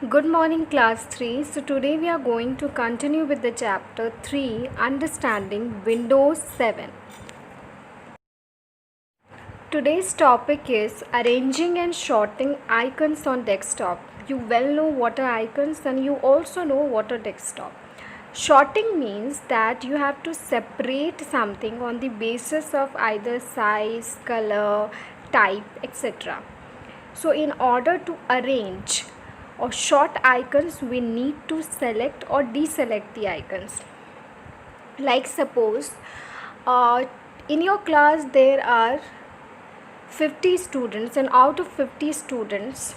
Good morning, class 3. So, today we are going to continue with the chapter 3 Understanding Windows 7. Today's topic is arranging and sorting icons on desktop. You well know what are icons and you also know what are desktop. Sorting means that you have to separate something on the basis of either size, color, type, etc. So in order to arrange or sort icons, we need to select or deselect the icons. Like suppose in your class there are 50 students, and out of 50 students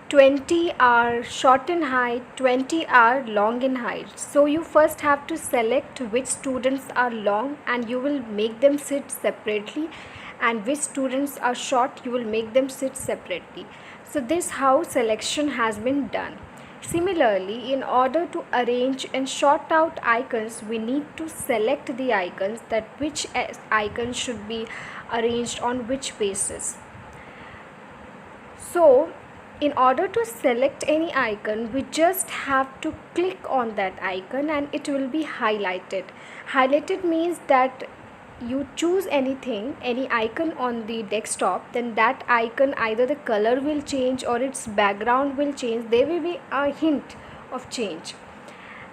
20 are short in height, 20 are long in height. So you first have to select which students are long and you will make them sit separately, and which students are short you will make them sit separately. So this how selection has been done. Similarly, in order to arrange and sort out icons, we need to select the icons, that which icon should be arranged on which basis. So in order to select any icon, we just have to click on that icon and it will be highlighted. Highlighted means that you choose anything, any icon on the desktop, then that icon, either the color will change or its background will change. There will be a hint of change.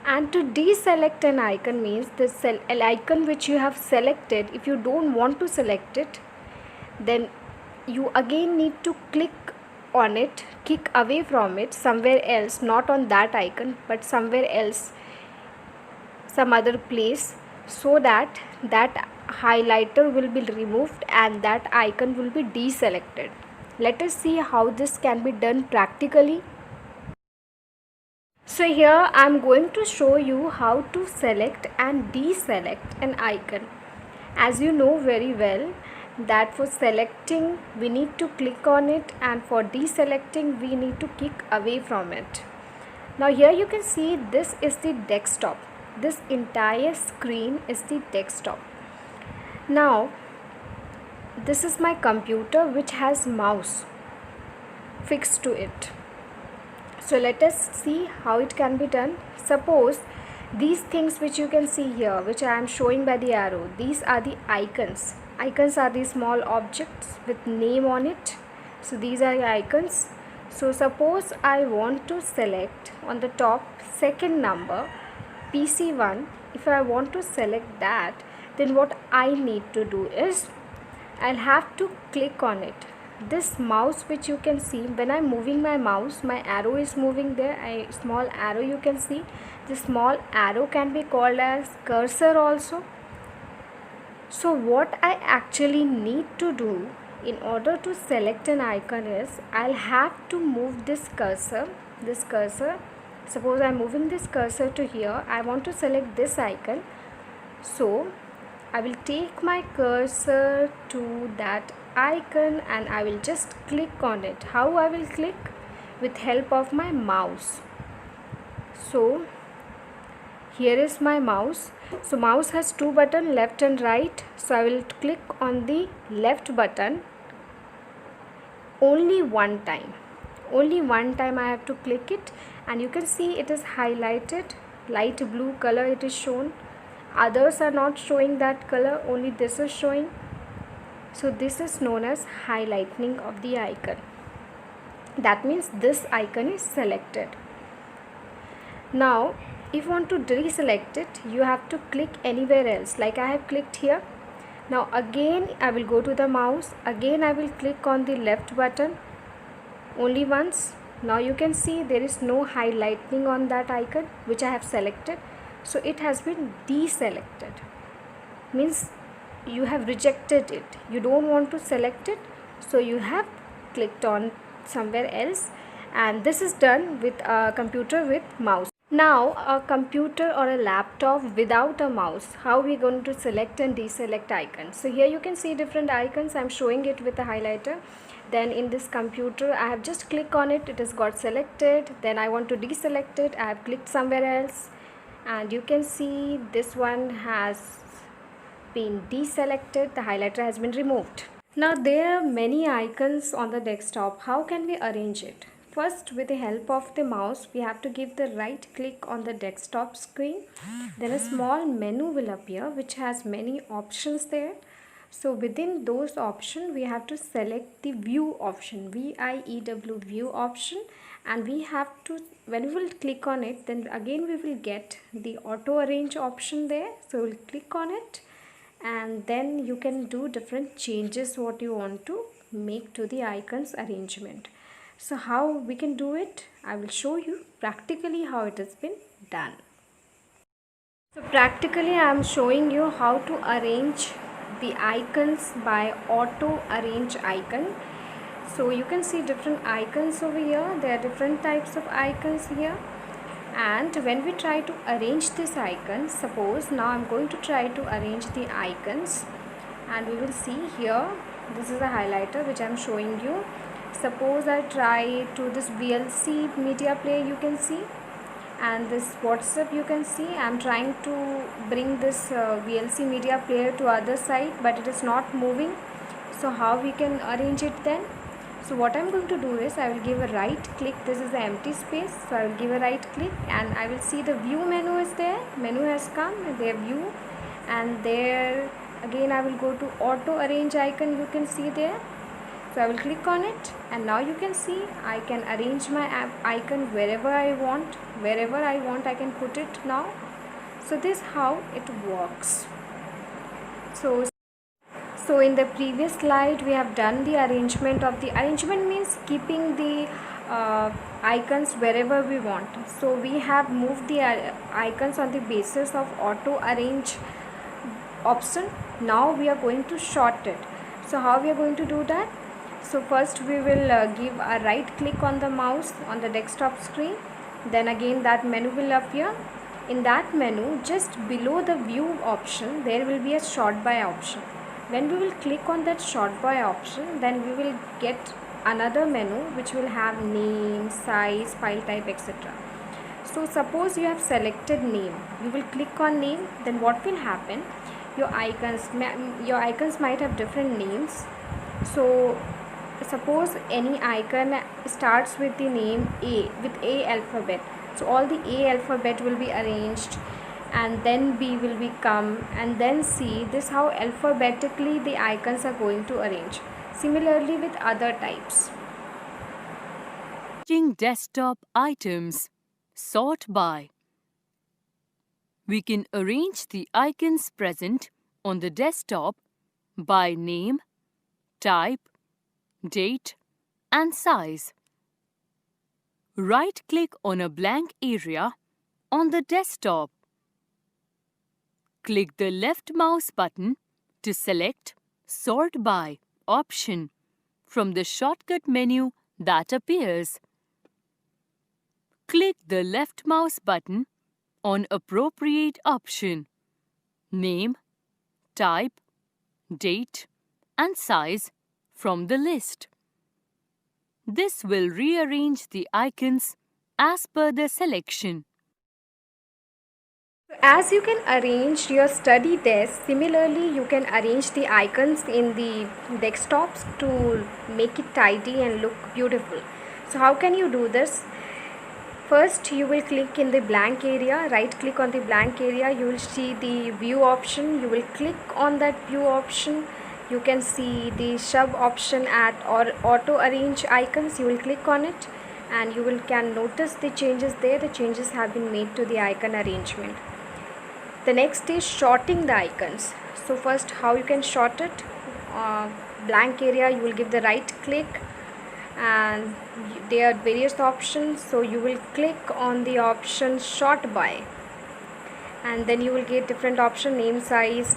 And to deselect an icon means the icon which you have selected, if you don't want to select it, then you again need to click on it, click away from it somewhere else, not on that icon but somewhere else, some other place, so that that highlighter will be removed and that icon will be deselected. Let us see how this can be done practically. So here I am going to show you how to select and deselect an icon. As you know very well that for selecting we need to click on it, and for deselecting we need to click away from it. Now here you can see this is the desktop. This entire screen is the desktop. Now this is my computer which has mouse fixed to it. So let us see how it can be done. Suppose these things which you can see here, which I am showing by the arrow, these are the icons. Icons are the small objects with name on it. So these are the icons. So suppose I want to select on the top second number PC1. If I want to select that, then what I need to do is I'll have to click on it. This mouse which you can see, when I'm moving my mouse, my arrow is moving there, a small arrow you can see. This small arrow can be called as cursor also. So what I actually need to do in order to select an icon is I'll have to move this cursor. Suppose I'm moving this cursor to here, I want to select this icon. So I will take my cursor to that icon and I will just click on it. How I will click? With help of my mouse. So here is my mouse. So mouse has two buttons, left and right. So I will click on the left button only one time. Only one time I have to click it, and you can see it is highlighted, light blue color it is shown. Others are not showing that color, only this is showing. So this is known as highlighting of the icon. That means this icon is selected. Now if you want to deselect it, you have to click anywhere else, like I have clicked here. Now again I will go to the mouse, again I will click on the left button only once. Now you can see there is no highlighting on that icon which I have selected. So it has been deselected, means you have rejected it, you don't want to select it, so you have clicked on somewhere else. And this is done with a computer with mouse. Now a computer or a laptop without a mouse, how we going to select and deselect icons? So here you can see different icons. I'm showing it with a highlighter. Then in this computer I have just clicked on it, it has got selected. Then I want to deselect it, I have clicked somewhere else, and you can see this one has been deselected, the highlighter has been removed. Now there are many icons on the desktop. How can we arrange it? First, with the help of the mouse, we have to give the right click on the desktop screen. Then a small menu will appear which has many options there. So within those options, we have to select the view option, VIEW view option, and we have to, when we will click on it, then again we will get the auto arrange option there. So we'll click on it, and then you can do different changes what you want to make to the icons arrangement. So how we can do it, I will show you practically how it has been done. So practically I am showing you how to arrange the icons by auto arrange icon. So you can see different icons over here. There are different types of icons here, and when we try to arrange this icon, suppose now I'm going to try to arrange the icons, and we will see here, this is a highlighter which I'm showing you. Suppose I try to this VLC media player, you can see, and this WhatsApp, you can see I'm trying to bring this VLC media player to other side, but it is not moving. So how we can arrange it then? So what I'm going to do is I will give a right click. This is the empty space, so I will give a right click, and I will see the view menu is there. Menu has come, there view, and there again I will go to auto arrange icon, you can see there. So I will click on it, and now you can see I can arrange my icon wherever I want. Wherever I want I can put it now. So this is how it works. So in the previous slide we have done the arrangement of the arrangement means keeping the icons wherever we want. So we have moved the icons on the basis of auto arrange option. Now we are going to sort it. So how we are going to do that? So first we will give a right click on the mouse on the desktop screen. Then again that menu will appear. In that menu, just below the view option, there will be a sort by option. When we will click on that sort by option, then we will get another menu which will have name, size, file type, etc. So suppose you have selected name, you will click on name, then what will happen? Your icons might have different names. So suppose any icon starts with the name A, with A alphabet. So all the A alphabet will be arranged, and then B will become, and then C. This is how alphabetically the icons are going to arrange. Similarly with other types. Desktop items, sort by. We can arrange the icons present on the desktop by name, type, date, and size. Right-click on a blank area on the desktop. Click the left mouse button to select Sort By option from the shortcut menu that appears. Click the left mouse button on appropriate option, name, type, date, and size from the list. This will rearrange the icons as per the selection. As you can arrange your study desk, similarly you can arrange the icons in the desktops to make it tidy and look beautiful. So how can you do this? First you will click in the blank area, right click on the blank area, you will see the view option, you will click on that view option. You can see the sub option at or auto arrange icons, you will click on it, and you can notice the changes there. The changes have been made to the icon arrangement. The next is sorting the icons. So first how you can sort it, blank area, you will give the right click, and there are various options. So you will click on the option sort by, and then you will get different option, name, size.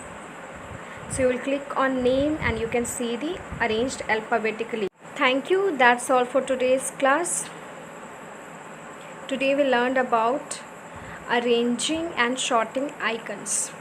So you will click on name, and you can see the arranged alphabetically. Thank you. That's all for today's class. Today we learned about arranging and sorting icons.